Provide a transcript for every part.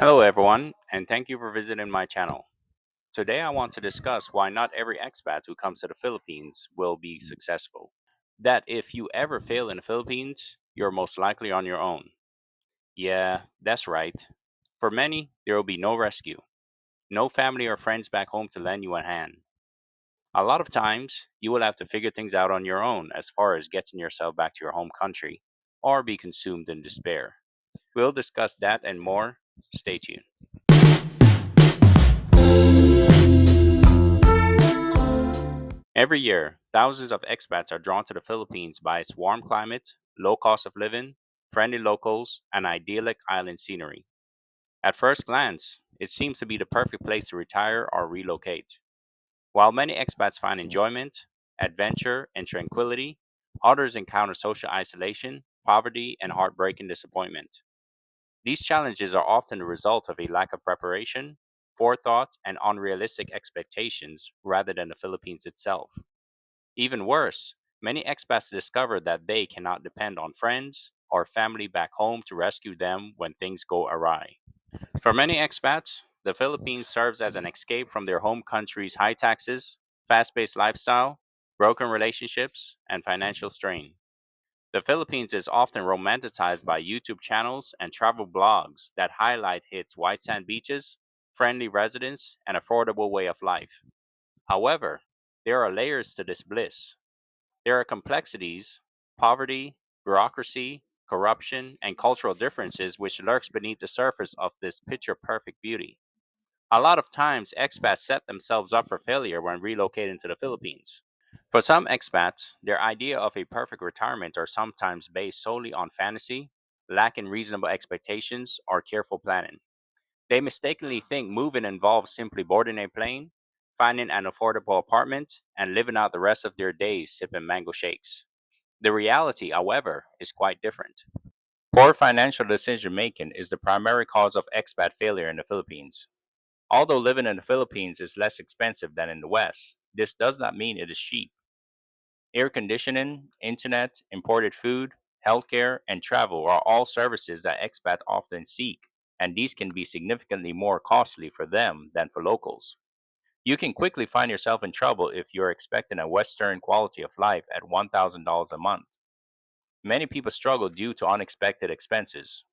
Hello, everyone, and thank you for visiting my channel. Today, I want to discuss why not every expat who comes to the Philippines will be successful. That if you ever fail in the Philippines, you're most likely on your own. Yeah, that's right. For many, there will be no rescue, no family or friends back home to lend you a hand. A lot of times, you will have to figure things out on your own as far as getting yourself back to your home country or be consumed in despair. We'll discuss that and more. Stay tuned. Every year, thousands of expats are drawn to the Philippines by its warm climate, low cost of living, friendly locals, and idyllic island scenery. At first glance, it seems to be the perfect place to retire or relocate. While many expats find enjoyment, adventure, and tranquility, others encounter social isolation, poverty, and heartbreaking disappointment. These challenges are often the result of a lack of preparation, forethought, and unrealistic expectations rather than the Philippines itself. Even worse, many expats discover that they cannot depend on friends or family back home to rescue them when things go awry. For many expats, the Philippines serves as an escape from their home country's high taxes, fast paced lifestyle, broken relationships, and financial strain. The Philippines is often romanticized by YouTube channels and travel blogs that highlight its white sand beaches, friendly residents, and affordable way of life. However, there are layers to this bliss. There are complexities, poverty, bureaucracy, corruption, and cultural differences which lurks beneath the surface of this picture perfect beauty. A lot of times, expats set themselves up for failure when relocating to the Philippines. For some expats, their idea of a perfect retirement are sometimes based solely on fantasy, lacking reasonable expectations, or careful planning. They mistakenly think moving involves simply boarding a plane, finding an affordable apartment, and living out the rest of their days sipping mango shakes. The reality, however, is quite different. Poor financial decision making is the primary cause of expat failure in the Philippines. Although living in the Philippines is less expensive than in the West, this does not mean it is cheap. Air conditioning, internet, imported food, healthcare, and travel are all services that expats often seek, and these can be significantly more costly for them than for locals. You can quickly find yourself in trouble if you're expecting a Western quality of life at $1,000 a month. Many people struggle due to unexpected expenses.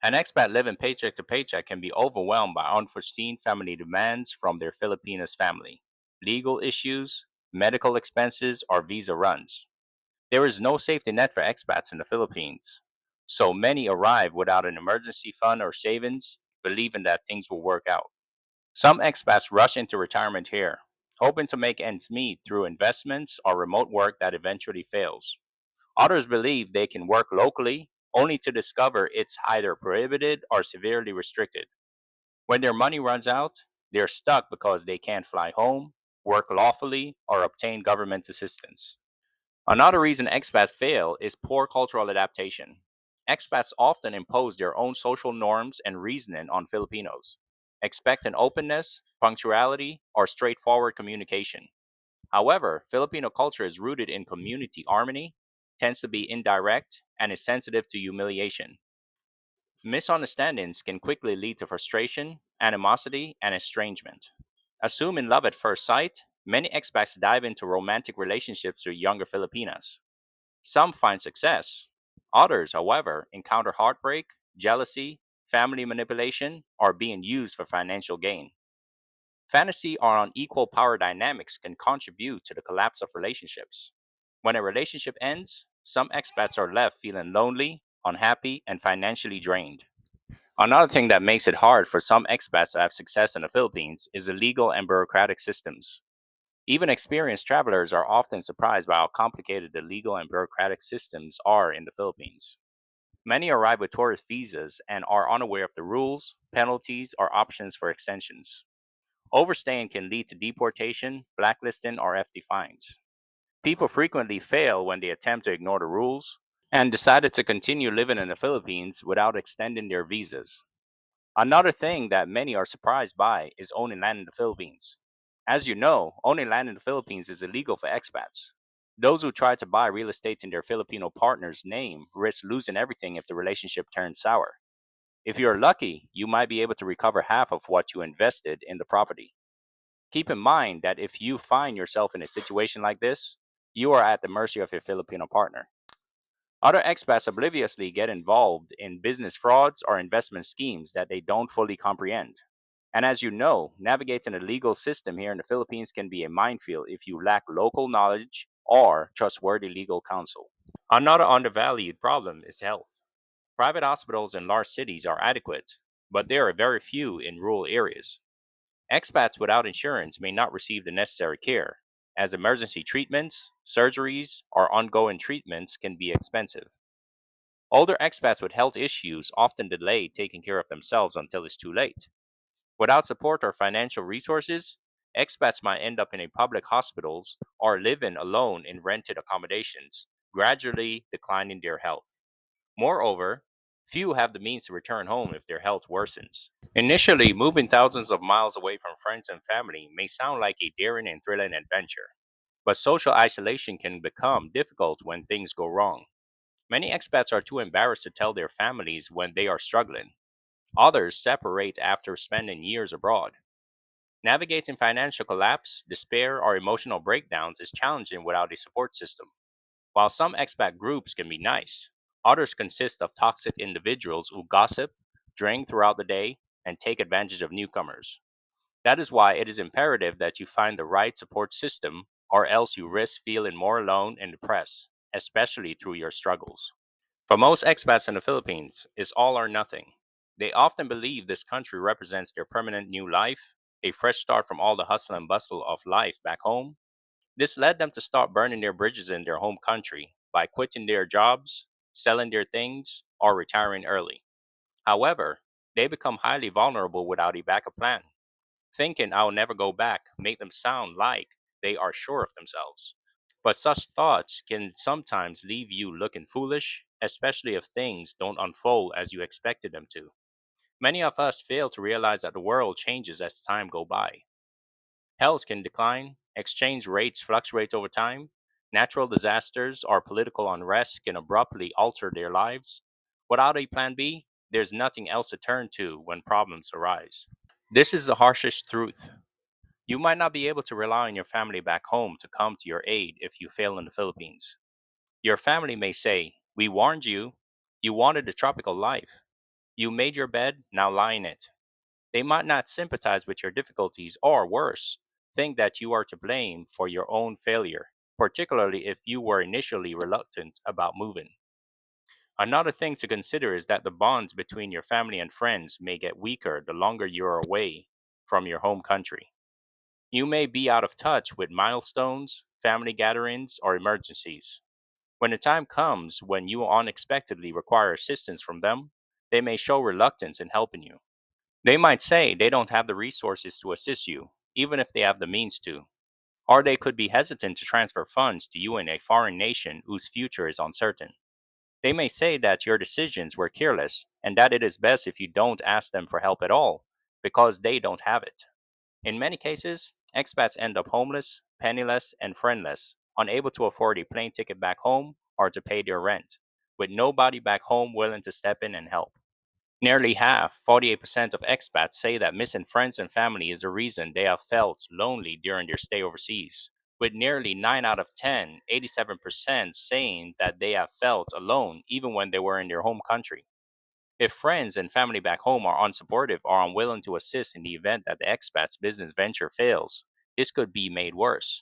An expat living paycheck to paycheck can be overwhelmed by unforeseen family demands from their Filipinos family, legal issues, medical expenses, or visa runs. There is no safety net for expats in the Philippines, so many arrive without an emergency fund or savings, believing that things will work out. Some expats rush into retirement here, hoping to make ends meet through investments or remote work that eventually fails. Others believe they can work locally, only to discover it's either prohibited or severely restricted. When their money runs out, they're stuck because they can't fly home, work lawfully, or obtain government assistance. Another reason expats fail is poor cultural adaptation. Expats often impose their own social norms and reasoning on Filipinos, expecting openness, punctuality, or straightforward communication. However, Filipino culture is rooted in community harmony, tends to be indirect, and is sensitive to humiliation. Misunderstandings can quickly lead to frustration, animosity, and estrangement. Assuming love at first sight, many expats dive into romantic relationships with younger Filipinas. Some find success. Others, however, encounter heartbreak, jealousy, family manipulation, or being used for financial gain. Fantasy or unequal power dynamics can contribute to the collapse of relationships. When a relationship ends, some expats are left feeling lonely, unhappy, and financially drained. Another thing that makes it hard for some expats to have success in the Philippines is the legal and bureaucratic systems. Even experienced travelers are often surprised by how complicated the legal and bureaucratic systems are in the Philippines. Many arrive with tourist visas and are unaware of the rules, penalties, or options for extensions. Overstaying can lead to deportation, blacklisting, or FD fines. People frequently fail when they attempt to ignore the rules and decided to continue living in the Philippines without extending their visas. Another thing that many are surprised by is owning land in the Philippines. As you know, owning land in the Philippines is illegal for expats. Those who try to buy real estate in their Filipino partner's name risk losing everything if the relationship turns sour. If you're lucky, you might be able to recover half of what you invested in the property. Keep in mind that if you find yourself in a situation like this, you are at the mercy of your Filipino partner. Other expats obliviously get involved in business frauds or investment schemes that they don't fully comprehend. And as you know, navigating the legal system here in the Philippines can be a minefield if you lack local knowledge or trustworthy legal counsel. Another undervalued problem is health. Private hospitals in large cities are adequate, but there are very few in rural areas. Expats without insurance may not receive the necessary care, as emergency treatments, surgeries, or ongoing treatments can be expensive. Older expats with health issues often delay taking care of themselves until it's too late. Without support or financial resources, expats might end up in a public hospitals or living alone in rented accommodations, gradually declining their health. Moreover, few have the means to return home if their health worsens. Initially, moving thousands of miles away from friends and family may sound like a daring and thrilling adventure, but social isolation can become difficult when things go wrong. Many expats are too embarrassed to tell their families when they are struggling. Others separate after spending years abroad. Navigating financial collapse, despair, or emotional breakdowns is challenging without a support system. While some expat groups can be nice, others consist of toxic individuals who gossip, drink throughout the day, and take advantage of newcomers. That is why it is imperative that you find the right support system, or else you risk feeling more alone and depressed, especially through your struggles. For most expats in the Philippines, it's all or nothing. They often believe this country represents their permanent new life, a fresh start from all the hustle and bustle of life back home. This led them to start burning their bridges in their home country by quitting their jobs, selling their things, or retiring early. However, they become highly vulnerable without a backup plan. Thinking I'll never go back make them sound like they are sure of themselves. But such thoughts can sometimes leave you looking foolish, especially if things don't unfold as you expected them to. Many of us fail to realize that the world changes as time goes by. Health can decline, exchange rates fluctuate over time, natural disasters or political unrest can abruptly alter their lives. Without a plan B, there's nothing else to turn to when problems arise. This is the harshest truth. You might not be able to rely on your family back home to come to your aid if you fail in the Philippines. Your family may say, "We warned you. You wanted the tropical life. You made your bed, now lie in it." They might not sympathize with your difficulties or, worse, think that you are to blame for your own failure, particularly if you were initially reluctant about moving. Another thing to consider is that the bonds between your family and friends may get weaker the longer you are away from your home country. You may be out of touch with milestones, family gatherings, or emergencies. When the time comes when you unexpectedly require assistance from them, they may show reluctance in helping you. They might say they don't have the resources to assist you, even if they have the means to. Or they could be hesitant to transfer funds to you in a foreign nation whose future is uncertain. They may say that your decisions were careless and that it is best if you don't ask them for help at all, because they don't have it. In many cases, expats end up homeless, penniless, and friendless, unable to afford a plane ticket back home or to pay their rent, with nobody back home willing to step in and help. Nearly half, 48% of expats say that missing friends and family is the reason they have felt lonely during their stay overseas, with nearly 9 out of 10, 87% saying that they have felt alone even when they were in their home country. If friends and family back home are unsupportive or unwilling to assist in the event that the expat's business venture fails, this could be made worse.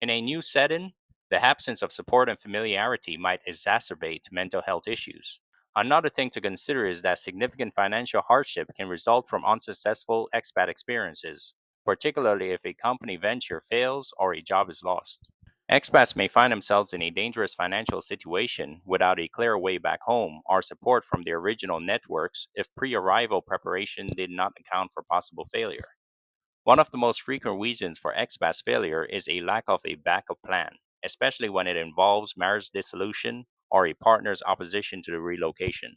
In a new setting, the absence of support and familiarity might exacerbate mental health issues. Another thing to consider is that significant financial hardship can result from unsuccessful expat experiences, particularly if a company venture fails or a job is lost. Expats may find themselves in a dangerous financial situation without a clear way back home or support from their original networks if pre arrival preparation did not account for possible failure. One of the most frequent reasons for expats' failure is a lack of a backup plan, especially when it involves marriage dissolution or a partner's opposition to the relocation.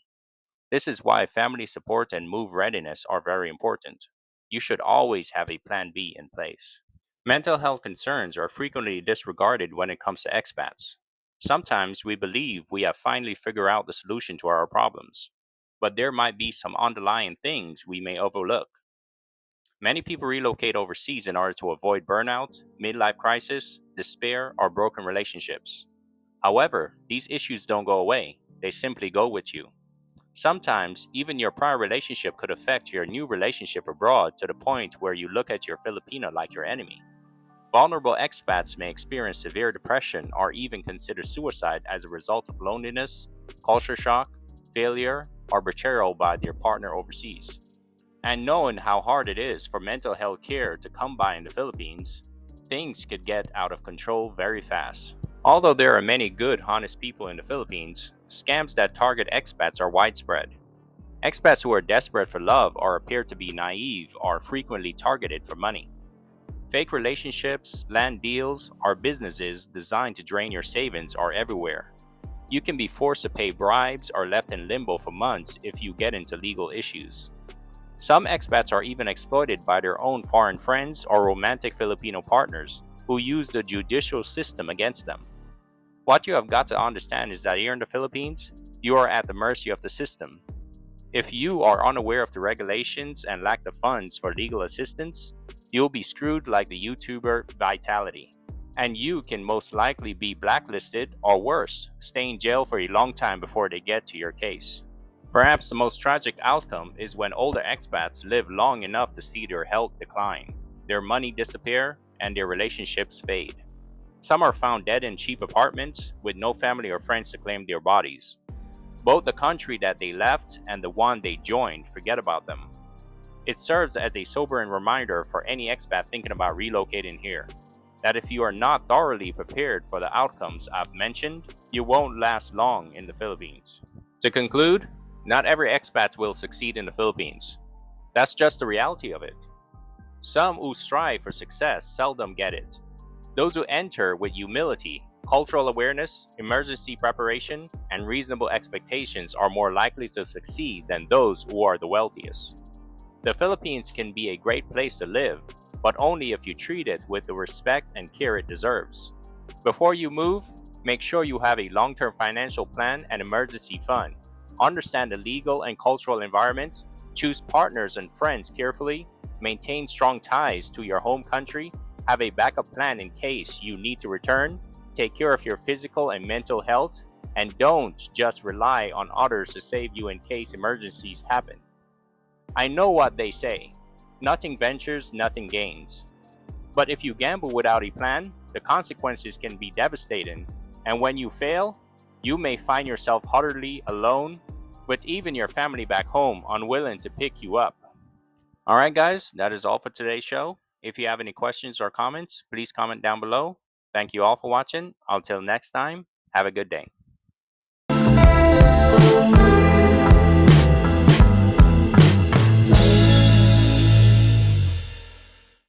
This is why family support and move readiness are very important. You should always have a plan B in place. Mental health concerns are frequently disregarded when it comes to expats. Sometimes we believe we have finally figured out the solution to our problems. but there might be some underlying things we may overlook. Many people relocate overseas in order to avoid burnout, midlife crisis, despair, or broken relationships. However, these issues don't go away, they simply go with you. Sometimes, even your prior relationship could affect your new relationship abroad to the point where you look at your Filipino like your enemy. Vulnerable expats may experience severe depression or even consider suicide as a result of loneliness, culture shock, failure, or betrayal by their partner overseas. And knowing how hard it is for mental health care to come by in the Philippines, things could get out of control very fast. Although there are many good, honest people in the Philippines, scams that target expats are widespread. Expats who are desperate for love or appear to be naive are frequently targeted for money. Fake relationships, land deals, or businesses designed to drain your savings are everywhere. You can be forced to pay bribes or left in limbo for months if you get into legal issues. Some expats are even exploited by their own foreign friends or romantic Filipino partners who use the judicial system against them. What you have got to understand is that here in the Philippines, you are at the mercy of the system. If you are unaware of the regulations and lack the funds for legal assistance, you'll be screwed like the YouTuber Vitality. And you can most likely be blacklisted or worse, stay in jail for a long time before they get to your case. Perhaps the most tragic outcome is when older expats live long enough to see their health decline, their money disappear, and their relationships fade. Some are found dead in cheap apartments with no family or friends to claim their bodies. Both the country that they left and the one they joined forget about them. It serves as a sobering reminder for any expat thinking about relocating here that if you are not thoroughly prepared for the outcomes I've mentioned, you won't last long in the Philippines. To conclude, not every expat will succeed in the Philippines. That's just the reality of it. Some who strive for success seldom get it. Those who enter with humility, cultural awareness, emergency preparation, and reasonable expectations are more likely to succeed than those who are the wealthiest. The Philippines can be a great place to live, but only if you treat it with the respect and care it deserves. Before you move, make sure you have a long term financial plan and emergency fund. Understand the legal and cultural environment, choose partners and friends carefully, maintain strong ties to your home country, have a backup plan in case you need to return, take care of your physical and mental health, and don't just rely on others to save you in case emergencies happen. I know what they say: nothing ventures, nothing gains. But if you gamble without a plan, the consequences can be devastating, and when you fail, you may find yourself utterly alone, with even your family back home unwilling to pick you up. Alright, guys, that is all for today's show. If you have any questions or comments, please comment down below. Thank you all for watching. Until next time, have a good day.